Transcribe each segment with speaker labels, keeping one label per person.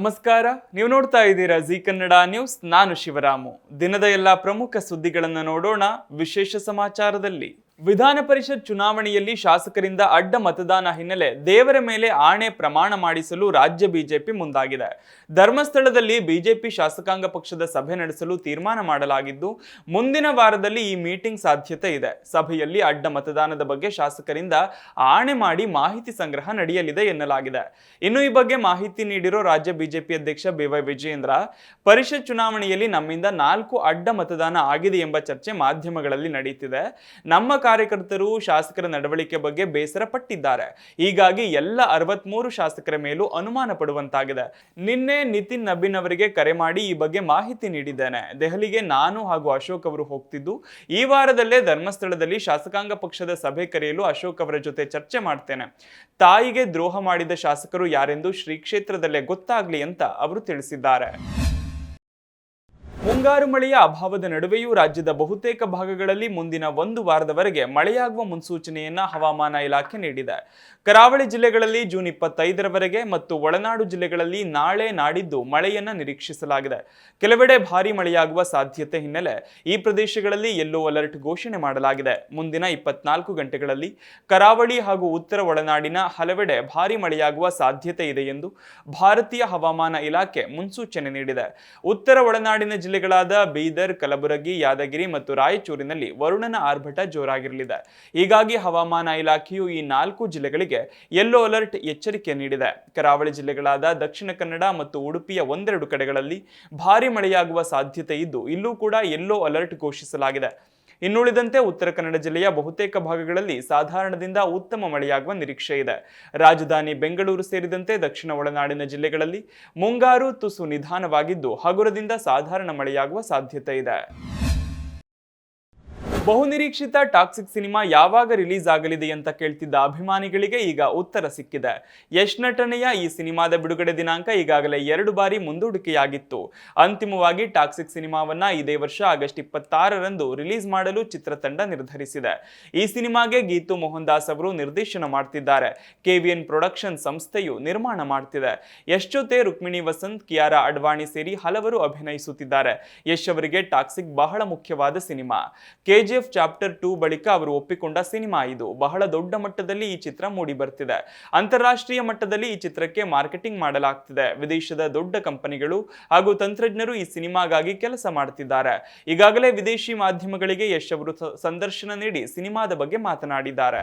Speaker 1: ನಮಸ್ಕಾರ. ನೀವು ನೋಡ್ತಾ ಇದ್ದೀರಾ ಜಿ ಕನ್ನಡ ನ್ಯೂಸ್. ನಾನು ಶಿವರಾಮು. ದಿನದ ಎಲ್ಲ ಪ್ರಮುಖ ಸುದ್ದಿಗಳನ್ನು ನೋಡೋಣ ವಿಶೇಷ ಸಮಾಚಾರದಲ್ಲಿ. ವಿಧಾನ ಪರಿಷತ್ ಚುನಾವಣೆಯಲ್ಲಿ ಶಾಸಕರಿಂದ ಅಡ್ಡ ಮತದಾನ ಹಿನ್ನೆಲೆ ದೇವರ ಮೇಲೆ ಆಣೆ ಪ್ರಮಾಣ ಮಾಡಿಸಲು ರಾಜ್ಯ ಬಿಜೆಪಿ ಮುಂದಾಗಿದೆ. ಧರ್ಮಸ್ಥಳದಲ್ಲಿ ಬಿಜೆಪಿ ಶಾಸಕಾಂಗ ಪಕ್ಷದ ಸಭೆ ನಡೆಸಲು ತೀರ್ಮಾನ ಮಾಡಲಾಗಿದ್ದು, ಮುಂದಿನ ವಾರದಲ್ಲಿ ಈ ಮೀಟಿಂಗ್ ಸಾಧ್ಯತೆ ಇದೆ. ಸಭೆಯಲ್ಲಿ ಅಡ್ಡ ಮತದಾನದ ಬಗ್ಗೆ ಶಾಸಕರಿಂದ ಆಣೆ ಮಾಡಿ ಮಾಹಿತಿ ಸಂಗ್ರಹ ನಡೆಯಲಿದೆ ಎನ್ನಲಾಗಿದೆ. ಇನ್ನು ಈ ಬಗ್ಗೆ ಮಾಹಿತಿ ನೀಡಿರೋ ರಾಜ್ಯ ಬಿಜೆಪಿ ಅಧ್ಯಕ್ಷ BY ವಿಜಯೇಂದ್ರ, ಪರಿಷತ್ ಚುನಾವಣೆಯಲ್ಲಿ ನಮ್ಮಿಂದ 4 ಅಡ್ಡ ಮತದಾನ ಆಗಿದೆ ಎಂಬ ಚರ್ಚೆ ಮಾಧ್ಯಮಗಳಲ್ಲಿ ನಡೆಯುತ್ತಿದೆ. ನಮ್ಮ ಕಾರ್ಯಕರ್ತರು ಶಾಸಕರ ನಡವಳಿಕೆ ಬಗ್ಗೆ ಬೇಸರ ಪಟ್ಟಿದ್ದಾರೆ. ಹೀಗಾಗಿ ಎಲ್ಲ 63 ಶಾಸಕರ ಮೇಲೂ ಅನುಮಾನ ಪಡುವಂತಾಗಿದೆ. ನಿನ್ನೆ ನಿತಿನ್ ನಬೀನ್ ಅವರಿಗೆ ಕರೆ ಮಾಡಿ ಈ ಬಗ್ಗೆ ಮಾಹಿತಿ ನೀಡಿದ್ದೇನೆ. ದೆಹಲಿಗೆ ನಾನು ಹಾಗೂ ಅಶೋಕ್ ಅವರು ಹೋಗ್ತಿದ್ದು, ಈ ವಾರದಲ್ಲೇ ಧರ್ಮಸ್ಥಳದಲ್ಲಿ ಶಾಸಕಾಂಗ ಪಕ್ಷದ ಸಭೆ ಕರೆಯಲು ಅಶೋಕ್ ಅವರ ಜೊತೆ ಚರ್ಚೆ ಮಾಡ್ತೇನೆ. ತಾಯಿಗೆ ದ್ರೋಹ ಮಾಡಿದ ಶಾಸಕರು ಯಾರೆಂದು ಶ್ರೀ ಕ್ಷೇತ್ರದಲ್ಲೇ ಗೊತ್ತಾಗ್ಲಿ ಅಂತ ಅವರು ತಿಳಿಸಿದ್ದಾರೆ. ಮುಂಗಾರು ಮಳೆಯ ಅಭಾವದ ನಡುವೆಯೂ ರಾಜ್ಯದ ಬಹುತೇಕ ಭಾಗಗಳಲ್ಲಿ ಮುಂದಿನ 1 ವಾರದವರೆಗೆ ಮಳೆಯಾಗುವ ಮುನ್ಸೂಚನೆಯನ್ನ ಹವಾಮಾನ ಇಲಾಖೆ ನೀಡಿದೆ. ಕರಾವಳಿ ಜಿಲ್ಲೆಗಳಲ್ಲಿ ಜೂನ್ 25ರವರೆಗೆ ಮತ್ತು ಒಳನಾಡು ಜಿಲ್ಲೆಗಳಲ್ಲಿ ನಾಳೆ ನಾಡಿದ್ದು ಮಳೆಯನ್ನ ನಿರೀಕ್ಷಿಸಲಾಗಿದೆ. ಕೆಲವೆಡೆ ಭಾರೀ ಮಳೆಯಾಗುವ ಸಾಧ್ಯತೆ ಹಿನ್ನೆಲೆ ಈ ಪ್ರದೇಶಗಳಲ್ಲಿ ಯೆಲ್ಲೋ ಅಲರ್ಟ್ ಘೋಷಣೆ ಮಾಡಲಾಗಿದೆ. ಮುಂದಿನ 24 ಗಂಟೆಗಳಲ್ಲಿ ಕರಾವಳಿ ಹಾಗೂ ಉತ್ತರ ಒಳನಾಡಿನ ಹಲವೆಡೆ ಭಾರೀ ಮಳೆಯಾಗುವ ಸಾಧ್ಯತೆ ಇದೆ ಎಂದು ಭಾರತೀಯ ಹವಾಮಾನ ಇಲಾಖೆ ಮುನ್ಸೂಚನೆ ನೀಡಿದೆ. ಉತ್ತರ ಒಳನಾಡಿನ ಜಿಲ್ಲೆಗಳಾದ ಬೀದರ್, ಕಲಬುರಗಿ, ಯಾದಗಿರಿ ಮತ್ತು ರಾಯಚೂರಿನಲ್ಲಿ ವರುಣನ ಆರ್ಭಟ ಜೋರಾಗಿರಲಿದೆ. ಹೀಗಾಗಿ ಹವಾಮಾನ ಇಲಾಖೆಯು ಈ 4 ಜಿಲ್ಲೆಗಳಿಗೆ ಯೆಲ್ಲೋ ಅಲರ್ಟ್ ಎಚ್ಚರಿಕೆ ನೀಡಿದೆ. ಕರಾವಳಿ ಜಿಲ್ಲೆಗಳಾದ ದಕ್ಷಿಣ ಕನ್ನಡ ಮತ್ತು ಉಡುಪಿಯ ಒಂದೆರಡು ಕಡೆಗಳಲ್ಲಿ ಭಾರೀ ಮಳೆಯಾಗುವ ಸಾಧ್ಯತೆ ಇದ್ದು, ಇಲ್ಲೂ ಕೂಡ ಯೆಲ್ಲೋ ಅಲರ್ಟ್ ಘೋಷಿಸಲಾಗಿದೆ. ಇನ್ನುಳಿದಂತೆ ಉತ್ತರ ಕನ್ನಡ ಜಿಲ್ಲೆಯ ಬಹುತೇಕ ಭಾಗಗಳಲ್ಲಿ ಸಾಧಾರಣದಿಂದ ಉತ್ತಮ ಮಳೆಯಾಗುವ ನಿರೀಕ್ಷೆ ಇದೆ. ರಾಜಧಾನಿ ಬೆಂಗಳೂರು ಸೇರಿದಂತೆ ದಕ್ಷಿಣ ಒಳನಾಡಿನ ಜಿಲ್ಲೆಗಳಲ್ಲಿ ಮುಂಗಾರು ತುಸು ನಿಧಾನವಾಗಿದ್ದು, ಹಗುರದಿಂದ ಸಾಧಾರಣ ಮಳೆಯಾಗುವ ಸಾಧ್ಯತೆ ಇದೆ. ಬಹುನಿರೀಕ್ಷಿತ ಟಾಕ್ಸಿಕ್ ಸಿನಿಮಾ ಯಾವಾಗ ರಿಲೀಸ್ ಆಗಲಿದೆ ಅಂತ ಕೇಳ್ತಿದ್ದ ಅಭಿಮಾನಿಗಳಿಗೆ ಈಗ ಉತ್ತರ ಸಿಕ್ಕಿದೆ. ಯಶ್ ನಟನೆಯ ಈ ಸಿನಿಮಾದ ಬಿಡುಗಡೆ ದಿನಾಂಕ ಈಗಾಗಲೇ 2 ಬಾರಿ ಮುಂದೂಡಿಕೆಯಾಗಿತ್ತು. ಅಂತಿಮವಾಗಿ ಟಾಕ್ಸಿಕ್ ಸಿನಿಮಾವನ್ನ ಇದೇ ವರ್ಷ ಆಗಸ್ಟ್ 26ರಂದು ರಿಲೀಸ್ ಮಾಡಲು ಚಿತ್ರತಂಡ ನಿರ್ಧರಿಸಿದೆ. ಈ ಸಿನಿಮಾಗೆ ಗೀತು ಮೋಹನ್ ದಾಸ್ ಅವರು ನಿರ್ದೇಶನ ಮಾಡ್ತಿದ್ದಾರೆ. KVN ಪ್ರೊಡಕ್ಷನ್ ಸಂಸ್ಥೆಯು ನಿರ್ಮಾಣ ಮಾಡ್ತಿದೆ. ಯಶ್ ಜೊತೆ ರುಕ್ಮಿಣಿ ವಸಂತ್, ಕಿಯಾರಾ ಅಡ್ವಾಣಿ ಸೇರಿ ಹಲವರು ಅಭಿನಯಿಸುತ್ತಿದ್ದಾರೆ. ಯಶ್ ಅವರಿಗೆ ಟಾಕ್ಸಿಕ್ ಬಹಳ ಮುಖ್ಯವಾದ ಸಿನಿಮಾ. KGF ಚಾಪ್ಟರ್ 2 ಬಳಿಕ ಅವರು ಒಪ್ಪಿಕೊಂಡ ಸಿನಿಮಾ ಇದು. ಬಹಳ ದೊಡ್ಡ ಮಟ್ಟದಲ್ಲಿ ಈ ಚಿತ್ರ ಮೂಡಿ ಬರ್ತಿದೆ. ಅಂತಾರಾಷ್ಟ್ರೀಯ ಮಟ್ಟದಲ್ಲಿ ಈ ಚಿತ್ರಕ್ಕೆ ಮಾರ್ಕೆಟಿಂಗ್ ಮಾಡಲಾಗ್ತಿದೆ. ವಿದೇಶದ ದೊಡ್ಡ ಕಂಪನಿಗಳು ಹಾಗೂ ತಂತ್ರಜ್ಞರು ಈ ಸಿನಿಮಾಗಾಗಿ ಕೆಲಸ ಮಾಡ್ತಿದ್ದಾರೆ. ಈಗಾಗಲೇ ವಿದೇಶಿ ಮಾಧ್ಯಮಗಳಿಗೆ ಯಶ್ ಅವರು ಸಂದರ್ಶನ ನೀಡಿ ಸಿನಿಮಾದ ಬಗ್ಗೆ ಮಾತನಾಡಿದ್ದಾರೆ.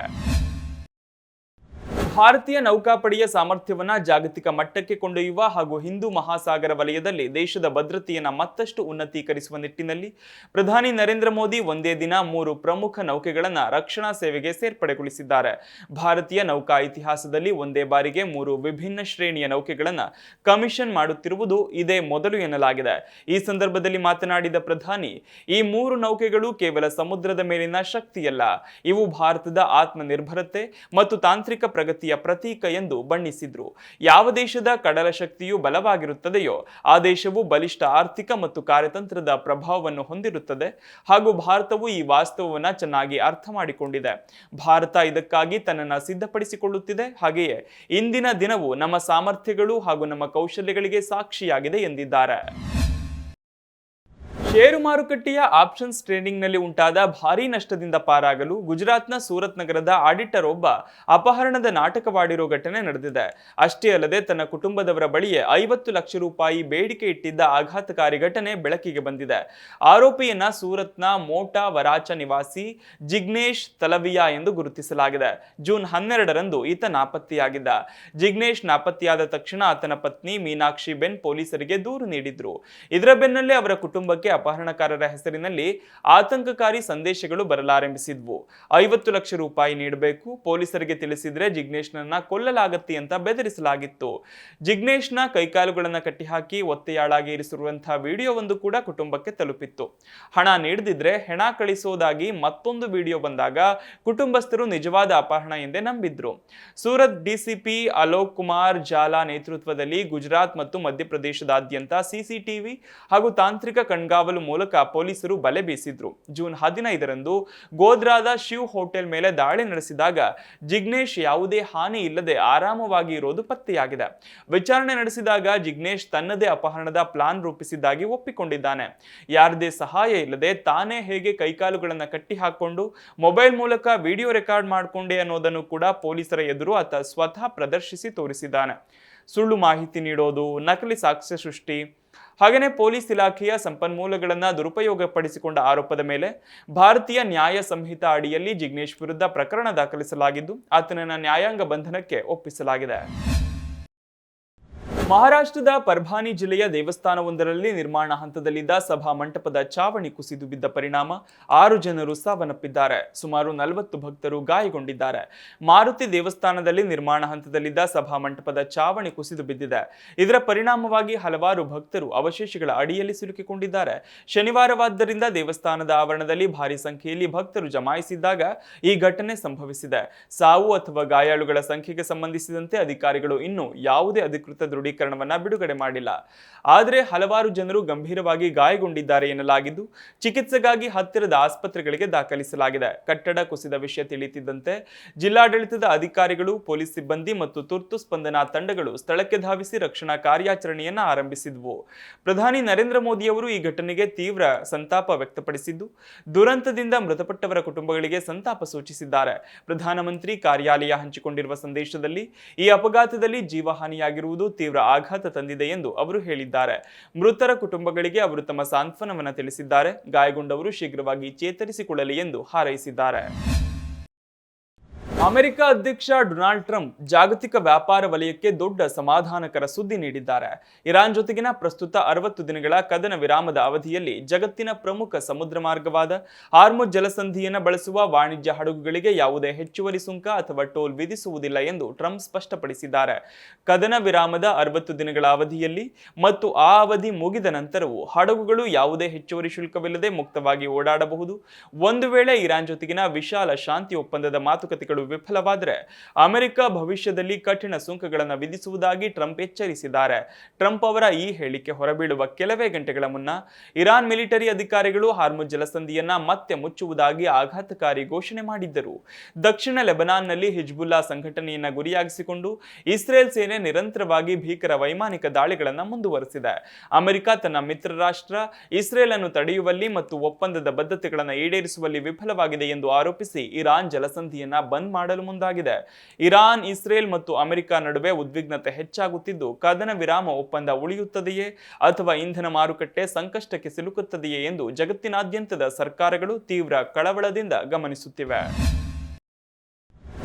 Speaker 1: ಭಾರತೀಯ ನೌಕಾಪಡೆಯ ಸಾಮರ್ಥ್ಯವನ್ನ ಜಾಗತಿಕ ಮಟ್ಟಕ್ಕೆ ಕೊಂಡೊಯ್ಯುವ ಹಾಗೂ ಹಿಂದೂ ಮಹಾಸಾಗರ ವಲಯದಲ್ಲಿ ದೇಶದ ಭದ್ರತೆಯನ್ನ ಮತ್ತಷ್ಟು ಉನ್ನತೀಕರಿಸುವ ನಿಟ್ಟಿನಲ್ಲಿ ಪ್ರಧಾನಿ ನರೇಂದ್ರ ಮೋದಿ ಒಂದೇ ದಿನ 3 ಪ್ರಮುಖ ನೌಕೆಗಳನ್ನು ರಕ್ಷಣಾ ಸೇವೆಗೆ ಸೇರ್ಪಡೆಗೊಳಿಸಿದ್ದಾರೆ. ಭಾರತೀಯ ನೌಕಾ ಇತಿಹಾಸದಲ್ಲಿ ಒಂದೇ ಬಾರಿಗೆ 3 ವಿಭಿನ್ನ ಶ್ರೇಣಿಯ ನೌಕೆಗಳನ್ನು ಕಮಿಷನ್ ಮಾಡುತ್ತಿರುವುದು ಇದೇ ಮೊದಲು ಎನ್ನಲಾಗಿದೆ. ಈ ಸಂದರ್ಭದಲ್ಲಿ ಮಾತನಾಡಿದ ಪ್ರಧಾನಿ, ಈ 3 ನೌಕೆಗಳು ಕೇವಲ ಸಮುದ್ರದ ಮೇಲಿನ ಶಕ್ತಿಯಲ್ಲ, ಇವು ಭಾರತದ ಆತ್ಮನಿರ್ಭರತೆ ಮತ್ತು ತಾಂತ್ರಿಕ ಪ್ರಗತಿ ಪ್ರತೀಕ ಎಂದು ಬಣ್ಣಿಸಿದ್ರು. ಯಾವ ದೇಶದ ಕಡಲ ಶಕ್ತಿಯು ಬಲವಾಗಿರುತ್ತದೆಯೋ ಆ ದೇಶವು ಬಲಿಷ್ಠ ಆರ್ಥಿಕ ಮತ್ತು ಕಾರ್ಯತಂತ್ರದ ಪ್ರಭಾವವನ್ನು ಹೊಂದಿರುತ್ತದೆ ಹಾಗೂ ಭಾರತವು ಈ ವಾಸ್ತವವನ್ನು ಚೆನ್ನಾಗಿ ಅರ್ಥ ಮಾಡಿಕೊಂಡಿದೆ. ಭಾರತ ಇದಕ್ಕಾಗಿ ತನ್ನನ್ನು ಸಿದ್ಧಪಡಿಸಿಕೊಳ್ಳುತ್ತಿದೆ. ಹಾಗೆಯೇ ಇಂದಿನ ದಿನವು ನಮ್ಮ ಸಾಮರ್ಥ್ಯಗಳು ಹಾಗೂ ನಮ್ಮ ಕೌಶಲ್ಯಗಳಿಗೆ ಸಾಕ್ಷಿಯಾಗಿದೆ ಎಂದಿದ್ದಾರೆ. ಷೇರು ಮಾರುಕಟ್ಟೆಯ ಆಪ್ಷನ್ಸ್ ಟ್ರೇಡಿಂಗ್ನಲ್ಲಿ ಉಂಟಾದ ಭಾರೀ ನಷ್ಟದಿಂದ ಪಾರಾಗಲು ಗುಜರಾತ್ನ ಸೂರತ್ ನಗರದ ಆಡಿಟರ್ ಒಬ್ಬ ಅಪಹರಣದ ನಾಟಕವಾಡಿರೋ ಘಟನೆ ನಡೆದಿದೆ. ಅಷ್ಟೇ ಅಲ್ಲದೆ ತನ್ನ ಕುಟುಂಬದವರ ಬಳಿಯೇ 50 ಲಕ್ಷ ರೂಪಾಯಿ ಬೇಡಿಕೆ ಇಟ್ಟಿದ್ದ ಆಘಾತಕಾರಿ ಘಟನೆ ಬೆಳಕಿಗೆ ಬಂದಿದೆ. ಆರೋಪಿಯನ್ನ ಸೂರತ್ನ ಮೋಟಾ ವರಾಚ ನಿವಾಸಿ ಜಿಗ್ನೇಶ್ ತಲವಿಯಾ ಎಂದು ಗುರುತಿಸಲಾಗಿದೆ. ಜೂನ್ 12ರಂದು ಈತ ನಾಪತ್ತೆಯಾಗಿದ್ದ. ಜಿಗ್ನೇಶ್ ನಾಪತ್ತೆಯಾದ ತಕ್ಷಣ ಆತನ ಪತ್ನಿ ಮೀನಾಕ್ಷಿ ಬೆನ್ ಪೊಲೀಸರಿಗೆ ದೂರು ನೀಡಿದ್ರು. ಇದರ ಬೆನ್ನಲ್ಲೇ ಅವರ ಕುಟುಂಬಕ್ಕೆ ಅಪಹರಣಕಾರರ ಹೆಸರಿನಲ್ಲಿ ಆತಂಕಕಾರಿ ಸಂದೇಶಗಳು ಬರಲಾರಂಭಿಸಿದ್ವು. 50 ಲಕ್ಷ ರೂಪಾಯಿ ನೀಡಬೇಕು, ಪೊಲೀಸರಿಗೆ ತಿಳಿಸಿದ್ರೆ ಜಿಗ್ನೇಶ್ನನ್ನ ಕೊಲ್ಲಲಾಗತ್ತೆ ಅಂತ ಬೆದರಿಸಲಾಗಿತ್ತು. ಜಿಗ್ನೇಶ್ನ ಕೈಕಾಲುಗಳನ್ನ ಕಟ್ಟಿಹಾಕಿ ಒತ್ತೆಯಾಳಾಗಿ ಇರಿಸಿರುವಂತಹ ವಿಡಿಯೋ ಒಂದು ಕೂಡ ಕುಟುಂಬಕ್ಕೆ ತಲುಪಿತ್ತು. ಹಣ ನೀಡದಿದ್ರೆ ಹೆಣ ಕಳಿಸೋದಾಗಿ ಮತ್ತೊಂದು ವಿಡಿಯೋ ಬಂದಾಗ ಕುಟುಂಬಸ್ಥರು ನಿಜವಾದ ಅಪಹರಣ ಎಂದೇ ನಂಬಿದ್ರು. ಸೂರತ್ ಡಿಸಿಪಿ ಅಲೋಕ್ ಕುಮಾರ್ ಜಾಲಾ ನೇತೃತ್ವದಲ್ಲಿ ಗುಜರಾತ್ ಮತ್ತು ಮಧ್ಯಪ್ರದೇಶದಾದ್ಯಂತ CCTV ಹಾಗೂ ತಾಂತ್ರಿಕ ಕಣ್ಗಾವಲು ಕಾವಲು ಮೂಲಕ ಪೊಲೀಸರು ಬಲೆ ಬೀಸಿದ್ರು. ಜೂನ್ 15ರಂದು ಗೋಧ್ರಾದ ಶಿವ್ ಹೋಟೆಲ್ ಮೇಲೆ ದಾಳಿ ನಡೆಸಿದಾಗ ಜಿಗ್ನೇಶ್ ಯಾವುದೇ ಹಾನಿ ಇಲ್ಲದೆ ಆರಾಮವಾಗಿ ಇರೋದು ಪತ್ತೆಯಾಗಿದೆ. ವಿಚಾರಣೆ ನಡೆಸಿದಾಗ ಜಿಗ್ನೇಶ್ ತನ್ನದೇ ಅಪಹರಣದ ಪ್ಲಾನ್ ರೂಪಿಸಿದ್ದಾಗಿ ಒಪ್ಪಿಕೊಂಡಿದ್ದಾನೆ. ಯಾರದೇ ಸಹಾಯ ಇಲ್ಲದೆ ತಾನೇ ಹೇಗೆ ಕೈಕಾಲುಗಳನ್ನು ಕಟ್ಟಿ ಹಾಕೊಂಡು ಮೊಬೈಲ್ ಮೂಲಕ ವಿಡಿಯೋ ರೆಕಾರ್ಡ್ ಮಾಡಿಕೊಂಡೆ ಅನ್ನೋದನ್ನು ಕೂಡ ಪೊಲೀಸರ ಎದುರು ಆತ ಸ್ವತಃ ಪ್ರದರ್ಶಿಸಿ ತೋರಿಸಿದ್ದಾನೆ. ಸುಳ್ಳು ಮಾಹಿತಿ ನೀಡೋದು, ನಕಲಿ ಸಾಕ್ಷ್ಯ ಸೃಷ್ಟಿ, ಹಾಗೆಯೇ ಪೊಲೀಸ್ ಇಲಾಖೆಯ ಸಂಪನ್ಮೂಲಗಳನ್ನು ದುರುಪಯೋಗಪಡಿಸಿಕೊಂಡ ಆರೋಪದ ಮೇಲೆ ಭಾರತೀಯ ನ್ಯಾಯ ಸಂಹಿತಾ ಅಡಿಯಲ್ಲಿ ಜಿಗ್ನೇಶ್ ವಿರುದ್ಧ ಪ್ರಕರಣ ದಾಖಲಿಸಲಾಗಿದ್ದು ಆತನನ್ನು ನ್ಯಾಯಾಂಗ ಬಂಧನಕ್ಕೆ ಒಪ್ಪಿಸಲಾಗಿದೆ. ಮಹಾರಾಷ್ಟ್ರದ ಪರ್ಭಾನಿ ಜಿಲ್ಲೆಯ ದೇವಸ್ಥಾನವೊಂದರಲ್ಲಿ ನಿರ್ಮಾಣ ಹಂತದಲ್ಲಿದ್ದ ಸಭಾ ಮಂಟಪದ ಚಾವಣಿ ಕುಸಿದು ಬಿದ್ದ ಪರಿಣಾಮ 6 ಜನರು ಸಾವನ್ನಪ್ಪಿದ್ದಾರೆ. ಸುಮಾರು 40 ಭಕ್ತರು ಗಾಯಗೊಂಡಿದ್ದಾರೆ. ಮಾರುತಿ ದೇವಸ್ಥಾನದಲ್ಲಿ ನಿರ್ಮಾಣ ಹಂತದಲ್ಲಿದ್ದ ಸಭಾ ಮಂಟಪದ ಚಾವಣಿ ಕುಸಿದು ಬಿದ್ದಿದೆ. ಇದರ ಪರಿಣಾಮವಾಗಿ ಹಲವಾರು ಭಕ್ತರು ಅವಶೇಷಗಳ ಅಡಿಯಲ್ಲಿ ಸಿಲುಕಿಕೊಂಡಿದ್ದಾರೆ. ಶನಿವಾರವಾದ್ದರಿಂದ ದೇವಸ್ಥಾನದ ಆವರಣದಲ್ಲಿ ಭಾರಿ ಸಂಖ್ಯೆಯಲ್ಲಿ ಭಕ್ತರು ಜಮಾಯಿಸಿದ್ದಾಗ ಈ ಘಟನೆ ಸಂಭವಿಸಿದೆ. ಸಾವು ಅಥವಾ ಗಾಯಾಳುಗಳ ಸಂಖ್ಯೆಗೆ ಸಂಬಂಧಿಸಿದಂತೆ ಅಧಿಕಾರಿಗಳು ಇನ್ನೂ ಯಾವುದೇ ಅಧಿಕೃತ ದೃಢೀಕರಣವನ್ನ ಬಿಡುಗಡೆ ಮಾಡಿಲ್ಲ. ಆದರೆ ಹಲವಾರು ಜನರು ಗಂಭೀರವಾಗಿ ಗಾಯಗೊಂಡಿದ್ದಾರೆ ಎನ್ನಲಾಗಿದ್ದು ಚಿಕಿತ್ಸೆಗಾಗಿ ಹತ್ತಿರದ ಆಸ್ಪತ್ರೆಗಳಿಗೆ ದಾಖಲಿಸಲಾಗಿದೆ. ಕಟ್ಟಡ ಕುಸಿದ ವಿಷಯ ತಿಳಿಯುತ್ತಿದ್ದಂತೆ ಜಿಲ್ಲಾಡಳಿತದ ಅಧಿಕಾರಿಗಳು, ಪೊಲೀಸ್ ಸಿಬ್ಬಂದಿ ಮತ್ತು ತುರ್ತು ಸ್ಪಂದನಾ ತಂಡಗಳು ಸ್ಥಳಕ್ಕೆ ಧಾವಿಸಿ ರಕ್ಷಣಾ ಕಾರ್ಯಾಚರಣೆಯನ್ನ ಆರಂಭಿಸಿದ್ವು. ಪ್ರಧಾನಿ ನರೇಂದ್ರ ಮೋದಿ ಅವರು ಈ ಘಟನೆಗೆ ತೀವ್ರ ಸಂತಾಪ ವ್ಯಕ್ತಪಡಿಸಿದ್ದು ದುರಂತದಿಂದ ಮೃತಪಟ್ಟವರ ಕುಟುಂಬಗಳಿಗೆ ಸಂತಾಪ ಸೂಚಿಸಿದ್ದಾರೆ. ಪ್ರಧಾನಮಂತ್ರಿ ಕಾರ್ಯಾಲಯ ಹಂಚಿಕೊಂಡಿರುವ ಸಂದೇಶದಲ್ಲಿ ಈ ಅಪಘಾತದಲ್ಲಿ ಜೀವಹಾನಿಯಾಗಿರುವುದು ತೀವ್ರ ಆಘಾತ ತಂದಿದೆ ಎಂದು ಅವರು ಹೇಳಿದ್ದಾರೆ. ಮೃತರ ಕುಟುಂಬಗಳಿಗೆ ಅವರು ತಮ್ಮ ಸಾಂತ್ವನವನ್ನು ತಿಳಿಸಿದ್ದಾರೆ. ಗಾಯಗೊಂಡವರು ಶೀಘ್ರವಾಗಿ ಚೇತರಿಸಿಕೊಳ್ಳಲಿ ಎಂದು ಹಾರೈಸಿದ್ದಾರೆ. ಅಮೆರಿಕ ಅಧ್ಯಕ್ಷ ಡೊನಾಲ್ಡ್ ಟ್ರಂಪ್ ಜಾಗತಿಕ ವ್ಯಾಪಾರ ವಲಯಕ್ಕೆ ದೊಡ್ಡ ಸಮಾಧಾನಕರ ಸುದ್ದಿ ನೀಡಿದ್ದಾರೆ. ಇರಾನ್ ಜೊತೆಗಿನ ಪ್ರಸ್ತುತ 60 ದಿನಗಳ ಕದನ ವಿರಾಮದ ಅವಧಿಯಲ್ಲಿ ಜಗತ್ತಿನ ಪ್ರಮುಖ ಸಮುದ್ರ ಮಾರ್ಗವಾದ ಹಾರ್ಮುಜ್ ಜಲಸಂಧಿಯನ್ನು ಬಳಸುವ ವಾಣಿಜ್ಯ ಹಡಗುಗಳಿಗೆ ಯಾವುದೇ ಹೆಚ್ಚುವರಿ ಸುಂಕ ಅಥವಾ ಟೋಲ್ ವಿಧಿಸುವುದಿಲ್ಲ ಎಂದು ಟ್ರಂಪ್ ಸ್ಪಷ್ಟಪಡಿಸಿದ್ದಾರೆ. ಕದನ ವಿರಾಮದ 60 ದಿನಗಳ ಅವಧಿಯಲ್ಲಿ ಮತ್ತು ಆ ಅವಧಿ ಮುಗಿದ ನಂತರವೂ ಹಡಗುಗಳು ಯಾವುದೇ ಹೆಚ್ಚುವರಿ ಶುಲ್ಕವಿಲ್ಲದೆ ಮುಕ್ತವಾಗಿ ಓಡಾಡಬಹುದು. ಒಂದು ವೇಳೆ ಇರಾನ್ ಜೊತೆಗಿನ ವಿಶಾಲ ಶಾಂತಿ ಒಪ್ಪಂದದ ಮಾತುಕತೆಗಳು ವಿಫಲವಾದರೆ ಅಮೆರಿಕ ಭವಿಷ್ಯದಲ್ಲಿ ಕಠಿಣ ಸುಂಕಗಳನ್ನು ವಿಧಿಸುವುದಾಗಿ ಟ್ರಂಪ್ ಎಚ್ಚರಿಸಿದ್ದಾರೆ. ಟ್ರಂಪ್ ಅವರ ಈ ಹೇಳಿಕೆ ಹೊರಬೀಳುವ ಕೆಲವೇ ಗಂಟೆಗಳ ಮುನ್ನ ಇರಾನ್ ಮಿಲಿಟರಿ ಅಧಿಕಾರಿಗಳು ಹಾರ್ಮುಜ್ ಜಲಸಂಧಿಯನ್ನ ಮತ್ತೆ ಮುಚ್ಚುವುದಾಗಿ ಆಘಾತಕಾರಿ ಘೋಷಣೆ ಮಾಡಿದ್ದರು. ದಕ್ಷಿಣ ಲೆಬನಾನ್ನಲ್ಲಿ ಹಿಜ್ಬುಲ್ಲಾ ಸಂಘಟನೆಯನ್ನ ಗುರಿಯಾಗಿಸಿಕೊಂಡು ಇಸ್ರೇಲ್ ಸೇನೆ ನಿರಂತರವಾಗಿ ಭೀಕರ ವೈಮಾನಿಕ ದಾಳಿಗಳನ್ನು ಮುಂದುವರೆಸಿದೆ. ಅಮೆರಿಕ ತನ್ನ ಮಿತ್ರ ರಾಷ್ಟ್ರ ಇಸ್ರೇಲ್ ಅನ್ನು ತಡೆಯುವಲ್ಲಿ ಮತ್ತು ಒಪ್ಪಂದದ ಬದ್ಧತೆಗಳನ್ನು ಈಡೇರಿಸುವಲ್ಲಿ ವಿಫಲವಾಗಿದೆ ಎಂದು ಆರೋಪಿಸಿ ಇರಾನ್ ಜಲಸಂಧಿಯನ್ನ ಬಂದ್ ಮಾಡಲು ಮುಂದಾಗಿದೆ. ಇರಾನ್, ಇಸ್ರೇಲ್ ಮತ್ತು ಅಮೆರಿಕ ನಡುವೆ ಉದ್ವಿಗ್ನತೆ ಹೆಚ್ಚಾಗುತ್ತಿದ್ದು ಕದನ ವಿರಾಮ ಒಪ್ಪಂದ ಉಳಿಯುತ್ತದೆಯೇ ಅಥವಾ ಇಂಧನ ಮಾರುಕಟ್ಟೆ ಸಂಕಷ್ಟಕ್ಕೆ ಸಿಲುಕುತ್ತದೆಯೇ ಎಂದು ಜಗತ್ತಿನಾದ್ಯಂತದ ಸರ್ಕಾರಗಳು ತೀವ್ರ ಕಳವಳದಿಂದ ಗಮನಿಸುತ್ತಿವೆ.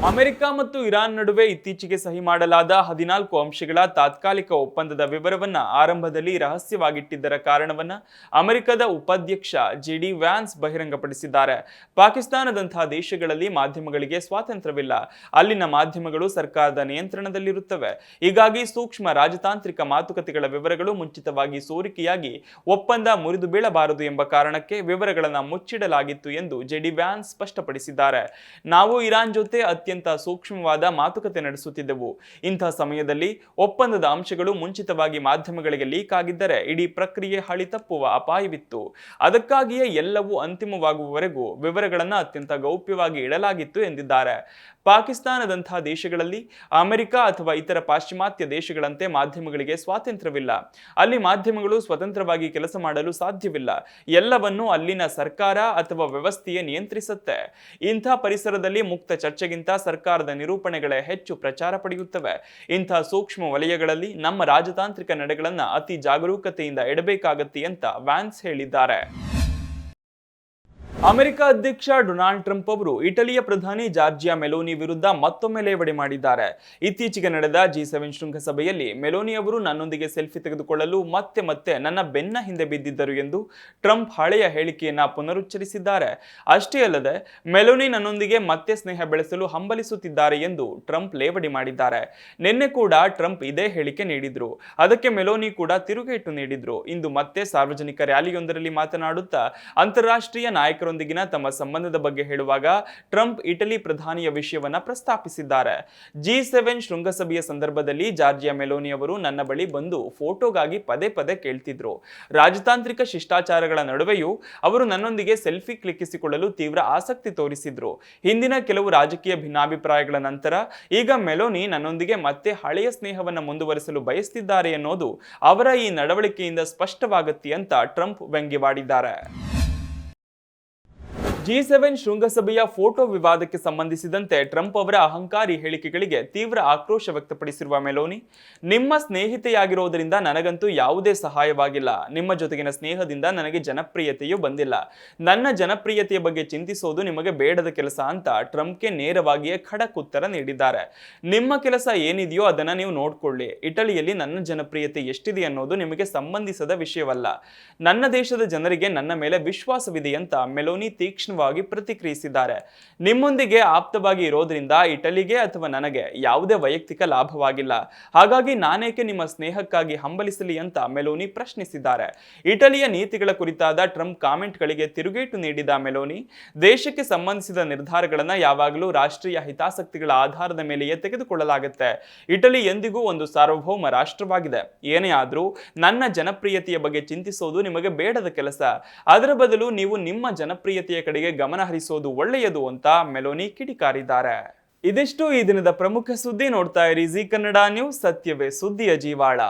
Speaker 1: ಅಮೆರಿಕ ಮತ್ತು ಇರಾನ್ ನಡುವೆ ಇತ್ತೀಚೆಗೆ ಸಹಿ ಮಾಡಲಾದ 14 ಅಂಶಗಳ ತಾತ್ಕಾಲಿಕ ಒಪ್ಪಂದದ ವಿವರವನ್ನ ಆರಂಭದಲ್ಲಿ ರಹಸ್ಯವಾಗಿಟ್ಟಿದ್ದರ ಕಾರಣವನ್ನ ಅಮೆರಿಕದ ಉಪಾಧ್ಯಕ್ಷ ಜೆಡಿ ವ್ಯಾನ್ಸ್ ಬಹಿರಂಗಪಡಿಸಿದ್ದಾರೆ. ಪಾಕಿಸ್ತಾನದಂತಹ ದೇಶಗಳಲ್ಲಿ ಮಾಧ್ಯಮಗಳಿಗೆ ಸ್ವಾತಂತ್ರ್ಯವಿಲ್ಲ. ಅಲ್ಲಿನ ಮಾಧ್ಯಮಗಳು ಸರ್ಕಾರದ ನಿಯಂತ್ರಣದಲ್ಲಿರುತ್ತವೆ. ಹೀಗಾಗಿ ಸೂಕ್ಷ್ಮ ರಾಜತಾಂತ್ರಿಕ ಮಾತುಕತೆಗಳ ವಿವರಗಳು ಮುಂಚಿತವಾಗಿ ಸೋರಿಕೆಯಾಗಿ ಒಪ್ಪಂದ ಮುರಿದು ಬೀಳಬಾರದು ಎಂಬ ಕಾರಣಕ್ಕೆ ವಿವರಗಳನ್ನು ಮುಚ್ಚಿಡಲಾಗಿತ್ತು ಎಂದು ಜೆಡಿ ವ್ಯಾನ್ಸ್ ಸ್ಪಷ್ಟಪಡಿಸಿದ್ದಾರೆ. ನಾವು ಇರಾನ್ ಜೊತೆ ಅತ್ಯಂತ ಸೂಕ್ಷ್ಮವಾದ ಮಾತುಕತೆ ನಡೆಸುತ್ತಿದ್ದೆವು. ಇಂಥ ಸಮಯದಲ್ಲಿ ಒಪ್ಪಂದದ ಅಂಶಗಳು ಮುಂಚಿತವಾಗಿ ಮಾಧ್ಯಮಗಳಿಗೆ ಲೀಕ್ ಆಗಿದ್ದರೆ ಇಡೀ ಪ್ರಕ್ರಿಯೆ ಹಳಿ ತಪ್ಪುವ ಅಪಾಯವಿತ್ತು. ಅದಕ್ಕಾಗಿಯೇ ಎಲ್ಲವೂ ಅಂತಿಮವಾಗುವವರೆಗೂ ವಿವರಗಳನ್ನು ಅತ್ಯಂತ ಗೌಪ್ಯವಾಗಿ ಇಡಲಾಗಿತ್ತು ಎಂದಿದ್ದಾರೆ. ಪಾಕಿಸ್ತಾನದಂತಹ ದೇಶಗಳಲ್ಲಿ ಅಮೆರಿಕ ಅಥವಾ ಇತರ ಪಾಶ್ಚಿಮಾತ್ಯ ದೇಶಗಳಂತೆ ಮಾಧ್ಯಮಗಳಿಗೆ ಸ್ವಾತಂತ್ರ್ಯವಿಲ್ಲ. ಅಲ್ಲಿ ಮಾಧ್ಯಮಗಳು ಸ್ವತಂತ್ರವಾಗಿ ಕೆಲಸ ಮಾಡಲು ಸಾಧ್ಯವಿಲ್ಲ. ಎಲ್ಲವನ್ನೂ ಅಲ್ಲಿನ ಸರ್ಕಾರ ಅಥವಾ ವ್ಯವಸ್ಥೆಯೇ ನಿಯಂತ್ರಿಸುತ್ತೆ. ಇಂಥ ಪರಿಸರದಲ್ಲಿ ಮುಕ್ತ ಚರ್ಚೆಗಿಂತ ಸರ್ಕಾರದ ನಿರೂಪಣೆಗಳೇ ಹೆಚ್ಚು ಪ್ರಚಾರ ಪಡೆಯುತ್ತವೆ. ಇಂಥ ಸೂಕ್ಷ್ಮ ವಲಯಗಳಲ್ಲಿ ನಮ್ಮ ರಾಜತಾಂತ್ರಿಕ ನಡೆಗಳನ್ನು ಅತಿ ಜಾಗರೂಕತೆಯಿಂದ ಇಡಬೇಕಾಗತ್ತೆ ಅಂತ ವ್ಯಾನ್ಸ್ ಹೇಳಿದ್ದಾರೆ. ಅಮೆರಿಕ ಅಧ್ಯಕ್ಷ ಡೊನಾಲ್ಡ್ ಟ್ರಂಪ್ ಅವರು ಇಟಲಿಯ ಪ್ರಧಾನಿ ಜಾರ್ಜಿಯಾ ಮೆಲೋನಿ ವಿರುದ್ಧ ಮತ್ತೊಮ್ಮೆ ಲೇವಡಿ ಮಾಡಿದ್ದಾರೆ. ಇತ್ತೀಚೆಗೆ ನಡೆದ G7 ಶೃಂಗಸಭೆಯಲ್ಲಿ ಮೆಲೋನಿ ಅವರು ನನ್ನೊಂದಿಗೆ ಸೆಲ್ಫಿ ತೆಗೆದುಕೊಳ್ಳಲು ಮತ್ತೆ ಮತ್ತೆ ನನ್ನ ಬೆನ್ನ ಹಿಂದೆ ಬಿದ್ದಿದ್ದರು ಎಂದು ಟ್ರಂಪ್ ಹಳೆಯ ಹೇಳಿಕೆಯನ್ನ ಪುನರುಚ್ಚರಿಸಿದ್ದಾರೆ. ಅಷ್ಟೇ ಅಲ್ಲದೆ ಮೆಲೋನಿ ನನ್ನೊಂದಿಗೆ ಮತ್ತೆ ಸ್ನೇಹ ಬೆಳೆಸಲು ಹಂಬಲಿಸುತ್ತಿದ್ದಾರೆ ಎಂದು ಟ್ರಂಪ್ ಲೇವಡಿ ಮಾಡಿದ್ದಾರೆ. ನಿನ್ನೆ ಕೂಡ ಟ್ರಂಪ್ ಇದೇ ಹೇಳಿಕೆ ನೀಡಿದ್ರು. ಅದಕ್ಕೆ ಮೆಲೋನಿ ಕೂಡ ತಿರುಗೇಟು ನೀಡಿದ್ರು. ಇಂದು ಮತ್ತೆ ಸಾರ್ವಜನಿಕ ರ್ಯಾಲಿಯೊಂದರಲ್ಲಿ ಮಾತನಾಡುತ್ತಾ ಅಂತಾರಾಷ್ಟ್ರೀಯ ನಾಯಕರೊಂದಿಗೆ ದೇಶದೊಂದಿಗಿನ ತಮ್ಮ ಸಂಬಂಧದ ಬಗ್ಗೆ ಹೇಳುವಾಗ ಟ್ರಂಪ್ ಇಟಲಿ ಪ್ರಧಾನಿಯ ವಿಷಯವನ್ನ ಪ್ರಸ್ತಾಪಿಸಿದ್ದಾರೆ. G7 ಶೃಂಗಸಭೆಯ ಸಂದರ್ಭದಲ್ಲಿ ಜಾರ್ಜಿಯಾ ಮೆಲೋನಿ ಅವರು ನನ್ನ ಬಳಿ ಬಂದು ಫೋಟೋಗಾಗಿ ಪದೇ ಪದೇ ಕೇಳ್ತಿದ್ರು. ರಾಜತಾಂತ್ರಿಕ ಶಿಷ್ಟಾಚಾರಗಳ ನಡುವೆಯೂ ಅವರು ನನ್ನೊಂದಿಗೆ ಸೆಲ್ಫಿ ಕ್ಲಿಕ್ಕಿಸಿಕೊಳ್ಳಲು ತೀವ್ರ ಆಸಕ್ತಿ ತೋರಿಸಿದ್ರು. ಹಿಂದಿನ ಕೆಲವು ರಾಜಕೀಯ ಭಿನ್ನಾಭಿಪ್ರಾಯಗಳ ನಂತರ ಈಗ ಮೆಲೋನಿ ನನ್ನೊಂದಿಗೆ ಮತ್ತೆ ಹಳೆಯ ಸ್ನೇಹವನ್ನು ಮುಂದುವರಿಸಲು ಬಯಸ್ತಿದ್ದಾರೆ ಎನ್ನುವುದು ಅವರ ಈ ನಡವಳಿಕೆಯಿಂದ ಸ್ಪಷ್ಟವಾಗುತ್ತೆ ಅಂತ ಟ್ರಂಪ್ ವ್ಯಂಗ್ಯವಾಡಿದ್ದಾರೆ. G7 ಶೃಂಗಸಭೆಯ ಫೋಟೋ ವಿವಾದಕ್ಕೆ ಸಂಬಂಧಿಸಿದಂತೆ ಟ್ರಂಪ್ ಅವರ ಅಹಂಕಾರಿ ಹೇಳಿಕೆಗಳಿಗೆ ತೀವ್ರ ಆಕ್ರೋಶ ವ್ಯಕ್ತಪಡಿಸಿರುವ ಮೆಲೋನಿ, ನಿಮ್ಮ ಸ್ನೇಹಿತೆಯಾಗಿರೋದ್ರಿಂದ ನನಗಂತೂ ಯಾವುದೇ ಸಹಾಯವಾಗಿಲ್ಲ. ನಿಮ್ಮ ಜೊತೆಗಿನ ಸ್ನೇಹದಿಂದ ನನಗೆ ಜನಪ್ರಿಯತೆಯೂ ಬಂದಿಲ್ಲ. ನನ್ನ ಜನಪ್ರಿಯತೆಯ ಬಗ್ಗೆ ಚಿಂತಿಸೋದು ನಿಮಗೆ ಬೇಡದ ಕೆಲಸ ಅಂತ ಟ್ರಂಪ್ಗೆ ನೇರವಾಗಿಯೇ ಖಡಕ್ ಉತ್ತರ ನೀಡಿದ್ದಾರೆ. ನಿಮ್ಮ ಕೆಲಸ ಏನಿದೆಯೋ ಅದನ್ನ ನೀವು ನೋಡ್ಕೊಳ್ಳಿ. ಇಟಲಿಯಲ್ಲಿ ನನ್ನ ಜನಪ್ರಿಯತೆ ಎಷ್ಟಿದೆ ಅನ್ನೋದು ನಿಮಗೆ ಸಂಬಂಧಿಸದ ವಿಷಯವಲ್ಲ. ನನ್ನ ದೇಶದ ಜನರಿಗೆ ನನ್ನ ಮೇಲೆ ವಿಶ್ವಾಸವಿದೆ ಅಂತ ಮೆಲೋನಿ ತೀಕ್ಷ್ಣ ಪ್ರತಿಕ್ರಿಯಿಸಿದ್ದಾರೆ. ನಿಮ್ಮೊಂದಿಗೆ ಆಪ್ತವಾಗಿ ಇರೋದ್ರಿಂದ ಇಟಲಿಗೆ ಅಥವಾ ನನಗೆ ಯಾವುದೇ ವೈಯಕ್ತಿಕ ಲಾಭವಾಗಿಲ್ಲ. ಹಾಗಾಗಿ ನಾನೇಕೆ ನಿಮ್ಮ ಸ್ನೇಹಕ್ಕಾಗಿ ಹಂಬಲಿಸಲಿ ಅಂತ ಮೆಲೋನಿ ಪ್ರಶ್ನಿಸಿದ್ದಾರೆ. ಇಟಲಿಯ ನೀತಿಗಳ ಕುರಿತಾದ ಟ್ರಂಪ್ ಕಾಮೆಂಟ್ಗಳಿಗೆ ತಿರುಗೇಟು ನೀಡಿದ ಮೆಲೋನಿ, ದೇಶಕ್ಕೆ ಸಂಬಂಧಿಸಿದ ನಿರ್ಧಾರಗಳನ್ನು ಯಾವಾಗಲೂ ರಾಷ್ಟ್ರೀಯ ಹಿತಾಸಕ್ತಿಗಳ ಆಧಾರದ ಮೇಲೆಯೇ ತೆಗೆದುಕೊಳ್ಳಲಾಗುತ್ತೆ. ಇಟಲಿ ಎಂದಿಗೂ ಒಂದು ಸಾರ್ವಭೌಮ ರಾಷ್ಟ್ರವಾಗಿದೆ. ಏನೇ ಆದರೂ ನನ್ನ ಜನಪ್ರಿಯತೆಯ ಬಗ್ಗೆ ಚಿಂತಿಸೋದು ನಿಮಗೆ ಬೇಡದ ಕೆಲಸ. ಅದರ ಬದಲು ನೀವು ನಿಮ್ಮ ಜನಪ್ರಿಯತೆಯ ಕಡೆಗೆ ಗಮನ ಹರಿಸೋದು ಒಳ್ಳೆಯದು ಅಂತ ಮೆಲೋನಿ ಕಿಡಿಕಾರಿದ್ದಾರೆ. ಇದಿಷ್ಟು ಈ ದಿನದ ಪ್ರಮುಖ ಸುದ್ದಿ. ನೋಡ್ತಾ ಇರಿ ಜಿ ಕನ್ನಡ ನ್ಯೂಸ್, ಸತ್ಯವೇ ಸುದ್ದಿಯ ಜೀವಾಳ.